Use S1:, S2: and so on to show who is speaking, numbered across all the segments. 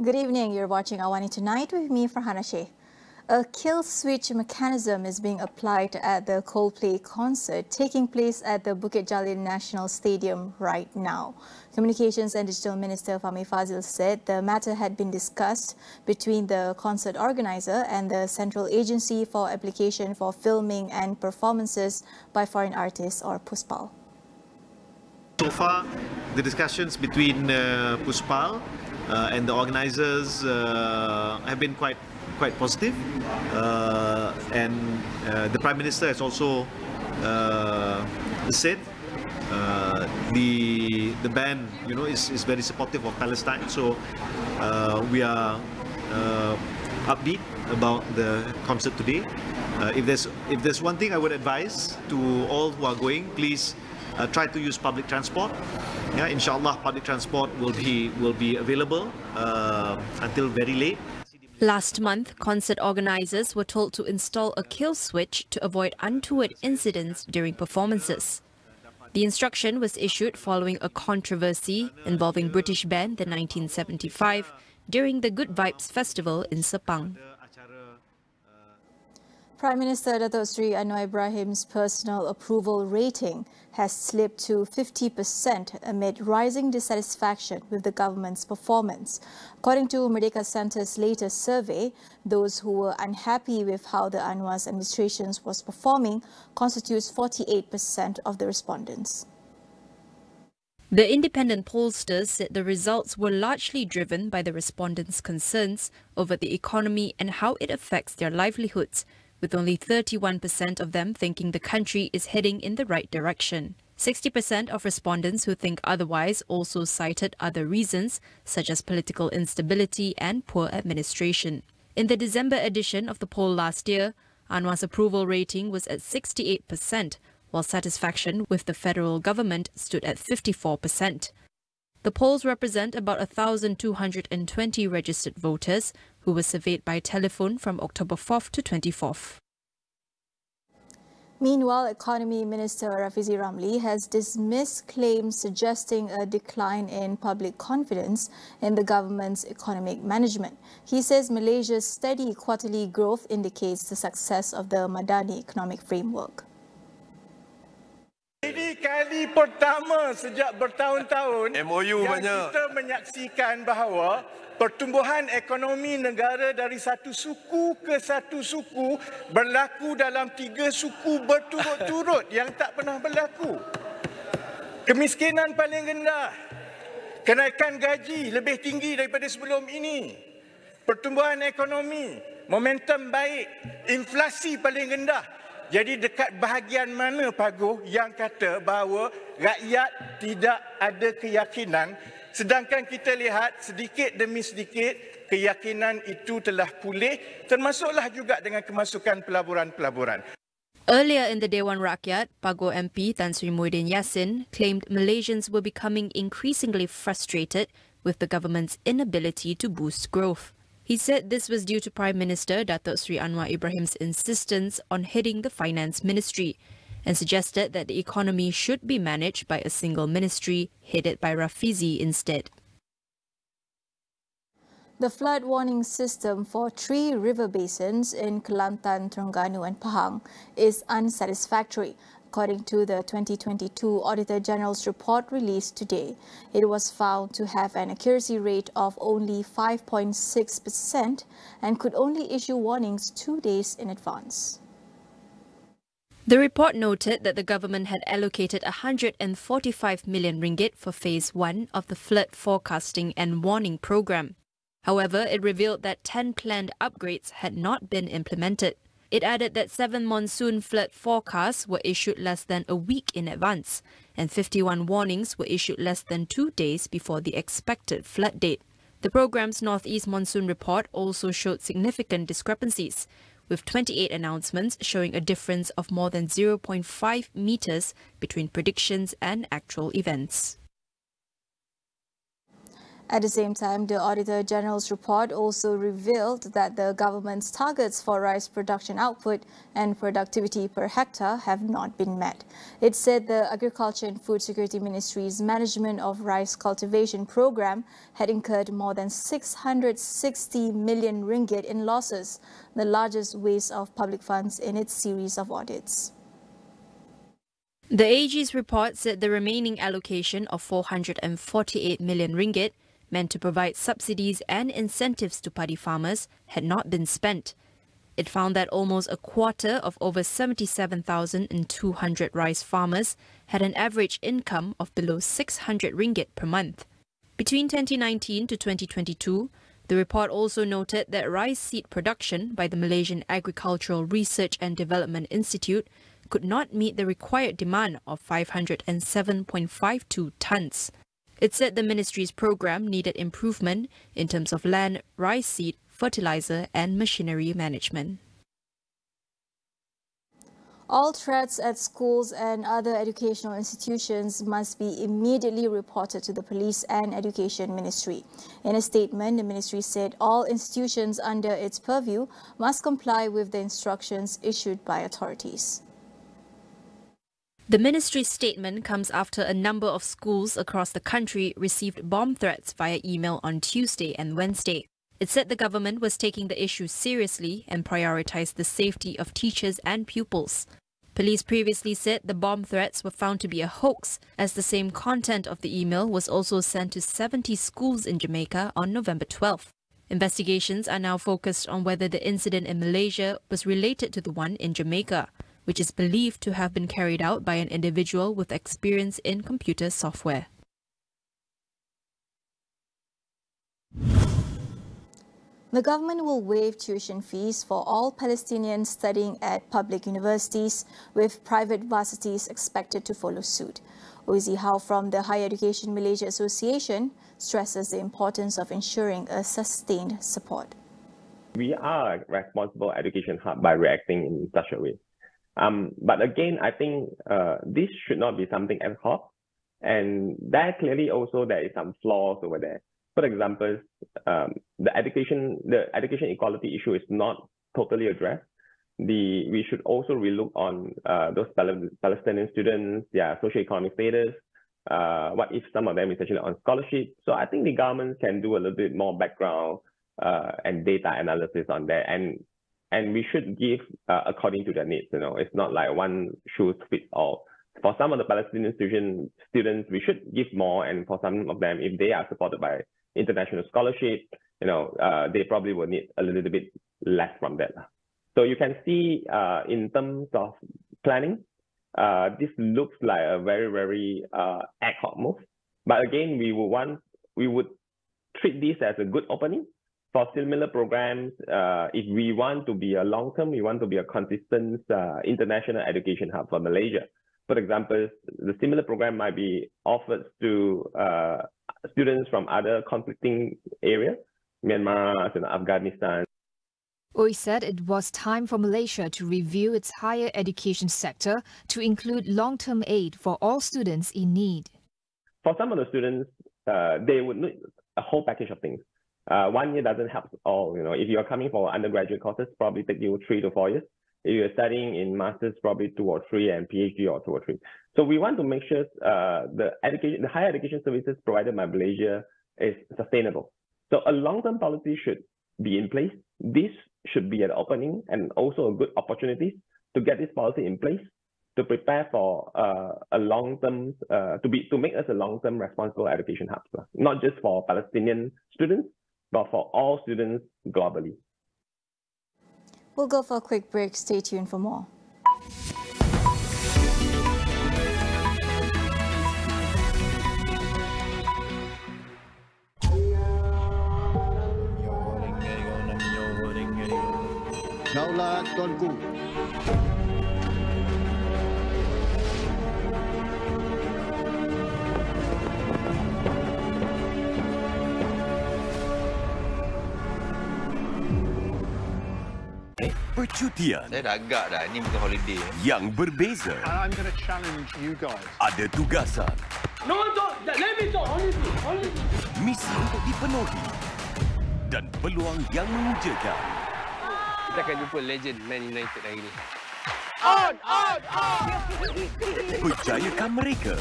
S1: Good evening. You're watching AWANI Tonight with me, Farhana Sheikh. A kill switch mechanism is being applied at the Coldplay concert taking place at the Bukit Jalil National Stadium right now. Communications and Digital Minister Fahmi Fazil said the matter had been discussed between the concert organizer and the Central Agency for Application for Filming and Performances by Foreign Artists, or PUSPAL.
S2: So far, the discussions between PUSPAL and the organizers have been quite positive, and the Prime Minister has also said the band, is very supportive of Palestine. So we are upbeat about the concert today. If there's one thing I would advise to all who are going, please try to use public transport. Yeah, inshallah, public transport will be available until very late.
S3: Last month, concert organizers were told to install a kill switch to avoid untoward incidents during performances. The instruction was issued following a controversy involving British band The 1975 during the Good Vibes Festival in Sepang.
S1: Prime Minister Datuk Seri Anwar Ibrahim's personal approval rating has slipped to 50% amid rising dissatisfaction with the government's performance. According to Merdeka Center's latest survey, those who were unhappy with how the Anwar's administration was performing constitutes 48% of the respondents.
S3: The independent pollsters said the results were largely driven by the respondents' concerns over the economy and how it affects their livelihoods, with only 31% of them thinking the country is heading in the right direction. 60% of respondents who think otherwise also cited other reasons, such as political instability and poor administration. In the December edition of the poll last year, Anwar's approval rating was at 68%, while satisfaction with the federal government stood at 54%. The polls represent about 1,220 registered voters who were surveyed by telephone from October 4th to 24th.
S1: Meanwhile, Economy Minister Rafizi Ramli has dismissed claims suggesting a decline in public confidence in the government's economic management. He says Malaysia's steady quarterly growth indicates the success of the Madani economic framework.
S4: Ini kali pertama sejak bertahun-tahun
S5: MOU
S4: yang
S5: banyak.
S4: kita menyaksikan bahawa pertumbuhan ekonomi negara dari satu suku ke satu suku berlaku dalam 3 suku berturut-turut yang tak pernah berlaku. Kemiskinan paling rendah, kenaikan gaji lebih tinggi daripada sebelum ini, pertumbuhan ekonomi, momentum baik, inflasi paling rendah. Jadi dekat bahagian mana Paguh yang kata bahawa rakyat tidak ada keyakinan, sedangkan kita lihat sedikit demi sedikit keyakinan itu telah pulih, termasuklah juga dengan kemasukan pelaburan-pelaburan.
S3: Earlier in the Dewan Rakyat, Paguh MP Tan Sri Muhyiddin Yassin claimed Malaysians were becoming increasingly frustrated with the government's inability to boost growth. He said this was due to Prime Minister Datuk Seri Anwar Ibrahim's insistence on heading the Finance Ministry and suggested that the economy should be managed by a single ministry headed by Rafizi instead.
S1: The flood warning system for 3 river basins in Kelantan, Terengganu and Pahang is unsatisfactory, according to the 2022 Auditor General's report released today. It was found to have an accuracy rate of only 5.6% and could only issue warnings 2 days in advance.
S3: The report noted that the government had allocated 145 million ringgit for Phase 1 of the Flood Forecasting and Warning Programme. However, it revealed that 10 planned upgrades had not been implemented. It added that 7 monsoon flood forecasts were issued less than a week in advance, and 51 warnings were issued less than 2 days before the expected flood date. The programme's Northeast Monsoon Report also showed significant discrepancies, with 28 announcements showing a difference of more than 0.5 meters between predictions and actual events.
S1: At the same time, the Auditor General's report also revealed that the government's targets for rice production output and productivity per hectare have not been met. It said the Agriculture and Food Security Ministry's management of rice cultivation program had incurred more than 660 million ringgit in losses, the largest waste of public funds in its series of audits.
S3: The AG's report said the remaining allocation of 448 million ringgit meant to provide subsidies and incentives to paddy farmers had not been spent. It found that almost a quarter of over 77,200 rice farmers had an average income of below 600 ringgit per month. Between 2019 to 2022, the report also noted that rice seed production by the Malaysian Agricultural Research and Development Institute could not meet the required demand of 507.52 tonnes. It said the ministry's program needed improvement in terms of land, rice seed, fertilizer and machinery management.
S1: All threats at schools and other educational institutions must be immediately reported to the Police and Education Ministry. In a statement, the ministry said all institutions under its purview must comply with the instructions issued by authorities.
S3: The ministry's statement comes after a number of schools across the country received bomb threats via email on Tuesday and Wednesday. It said the government was taking the issue seriously and prioritized the safety of teachers and pupils. Police previously said the bomb threats were found to be a hoax, as the same content of the email was also sent to 70 schools in Jamaica on November 12th. Investigations are now focused on whether the incident in Malaysia was related to the one in Jamaica, which is believed to have been carried out by an individual with experience in computer software.
S1: The government will waive tuition fees for all Palestinians studying at public universities, with private varsities expected to follow suit. Ozi Hao from the Higher Education Malaysia Association stresses the importance of ensuring a sustained support.
S5: We are a responsible education hub by reacting in such a way. But again, I think this should not be something ad hoc, and there clearly also there is some flaws over there. For example, the education equality issue is not totally addressed. We should also relook on those Palestinian students, their socioeconomic status. What if some of them is actually on scholarship? So I think the government can do a little bit more background and data analysis on that, and we should give according to their needs. You know, it's not like one shoe fits all. For some of the Palestinian students, we should give more, and for some of them, if they are supported by international scholarship, you know, they probably will need a little bit less from that. So you can see in terms of planning, this looks like a very ad hoc move. But again, we would treat this as a good opening for similar programs. If we want to be a long-term, we want to be a consistent international education hub for Malaysia. For example, the similar program might be offered to students from other conflicting areas, Myanmar and Afghanistan.
S6: Oi said it was time for Malaysia to review its higher education sector to include long-term aid for all students in need.
S5: For some of the students, they would need a whole package of things. 1 year doesn't help all. You know, if you are coming for undergraduate courses, probably take you 3 to 4 years. If you're studying in masters, probably 2 or 3, and PhD or 2 or 3. So we want to make sure the higher education services provided by Malaysia is sustainable. So a long-term policy should be in place. This should be an opening and also a good opportunity to get this policy in place to prepare for a long-term to make us a long-term responsible education hub, not just for Palestinian students, but for all students globally.
S1: We'll go for a quick break. Stay tuned for more.
S7: Daulat Tuanku.
S8: percutian.
S9: Saya dah agak dah, ni bukan holiday.
S8: Yang berbeza.
S7: I'm going to challenge you guys.
S8: Ada tugasan.
S10: No, don't. Let me talk. Only.
S8: Misi untuk dipenuhi. Dan peluang yang mengujakan.
S10: Kita akan jumpa legend Man United hari ni.
S8: On! Berjayakah mereka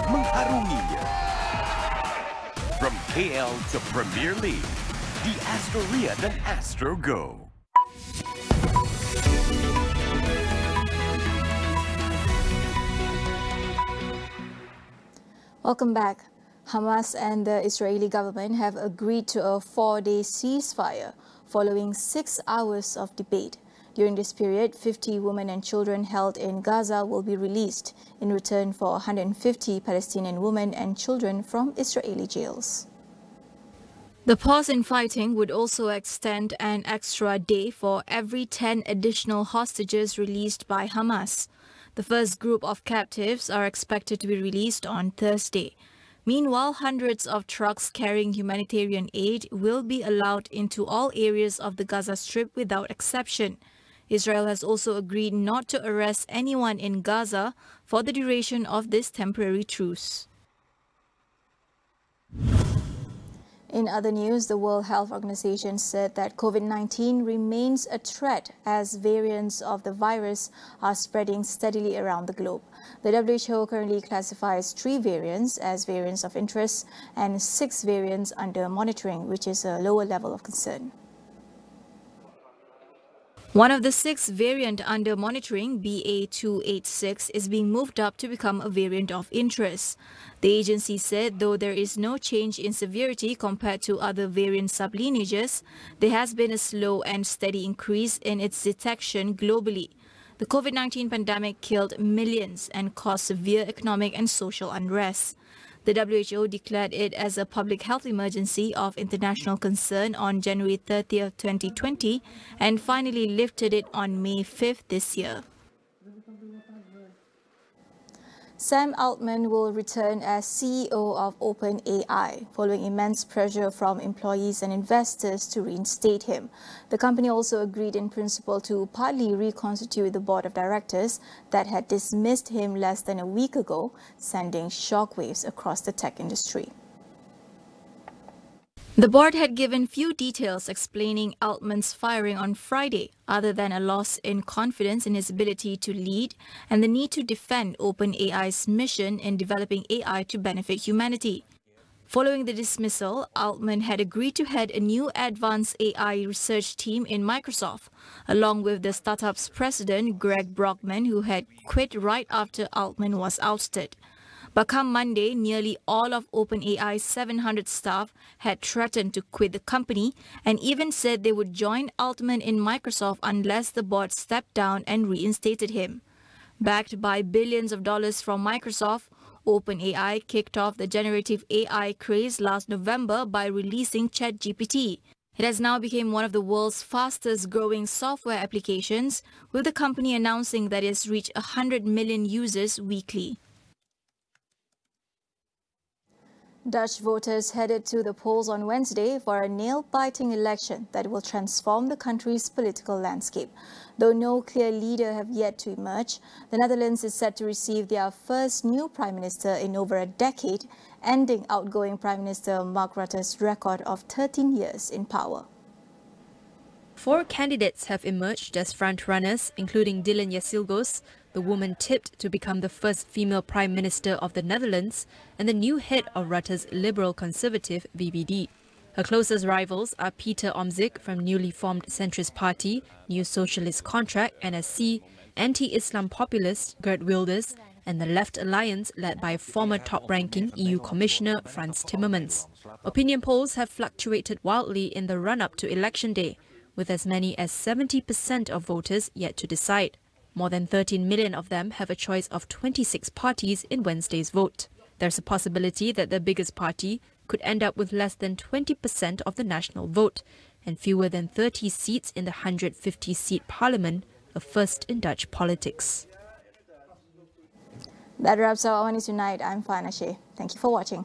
S8: mengharunginya? From KL to Premier League, di Astro Ria dan Astro Go.
S1: Welcome back. Hamas and the Israeli government have agreed to a 4-day ceasefire following 6 hours of debate. During this period, 50 women and children held in Gaza will be released in return for 150 Palestinian women and children from Israeli jails. The pause in fighting would also extend an extra day for every 10 additional hostages released by Hamas. The first group of captives are expected to be released on Thursday. Meanwhile, hundreds of trucks carrying humanitarian aid will be allowed into all areas of the Gaza Strip without exception. Israel has also agreed not to arrest anyone in Gaza for the duration of this temporary truce. In other news, the World Health Organization said that COVID-19 remains a threat as variants of the virus are spreading steadily around the globe. The WHO currently classifies 3 variants as variants of interest and 6 variants under monitoring, which is a lower level of concern. One of the 6 variants under monitoring, BA.286, is being moved up to become a variant of interest. The agency said though there is no change in severity compared to other variant sublineages, there has been a slow and steady increase in its detection globally. The COVID-19 pandemic killed millions and caused severe economic and social unrest. The WHO declared it as a public health emergency of international concern on January 30, 2020 and finally lifted it on May 5th this year. Sam Altman will return as CEO of OpenAI, following immense pressure from employees and investors to reinstate him. The company also agreed in principle to partly reconstitute the board of directors that had dismissed him less than a week ago, sending shockwaves across the tech industry. The board had given few details explaining Altman's firing on Friday, other than a loss in confidence in his ability to lead and the need to defend OpenAI's mission in developing AI to benefit humanity. Following the dismissal, Altman had agreed to head a new advanced AI research team in Microsoft, along with the startup's president, Greg Brockman, who had quit right after Altman was ousted. But come Monday, nearly all of OpenAI's 700 staff had threatened to quit the company and even said they would join Altman in Microsoft unless the board stepped down and reinstated him. Backed by billions of dollars from Microsoft, OpenAI kicked off the generative AI craze last November by releasing ChatGPT. It has now become one of the world's fastest growing software applications, with the company announcing that it has reached 100 million users weekly. Dutch voters headed to the polls on Wednesday for a nail-biting election that will transform the country's political landscape. Though no clear leader have yet to emerge, the Netherlands is set to receive their first new Prime Minister in over a decade, ending outgoing Prime Minister Mark Rutte's record of 13 years in power.
S3: 4 candidates have emerged as front-runners, including Dylan Jasilgos, the woman tipped to become the first female Prime Minister of the Netherlands and the new head of Rutte's Liberal Conservative VVD. Her closest rivals are Peter Omtzigt from newly formed Centrist Party, New Socialist Contract (NSC), anti-Islam populist Geert Wilders, and the Left Alliance led by former top-ranking EU Commissioner Frans Timmermans. Opinion polls have fluctuated wildly in the run-up to election day, with as many as 70% of voters yet to decide. More than 13 million of them have a choice of 26 parties in Wednesday's vote. There's a possibility that the biggest party could end up with less than 20% of the national vote and fewer than 30 seats in the 150-seat parliament, a first in Dutch politics.
S1: That wraps up AWANI Tonight. I'm Fana Sheh. Thank you for watching.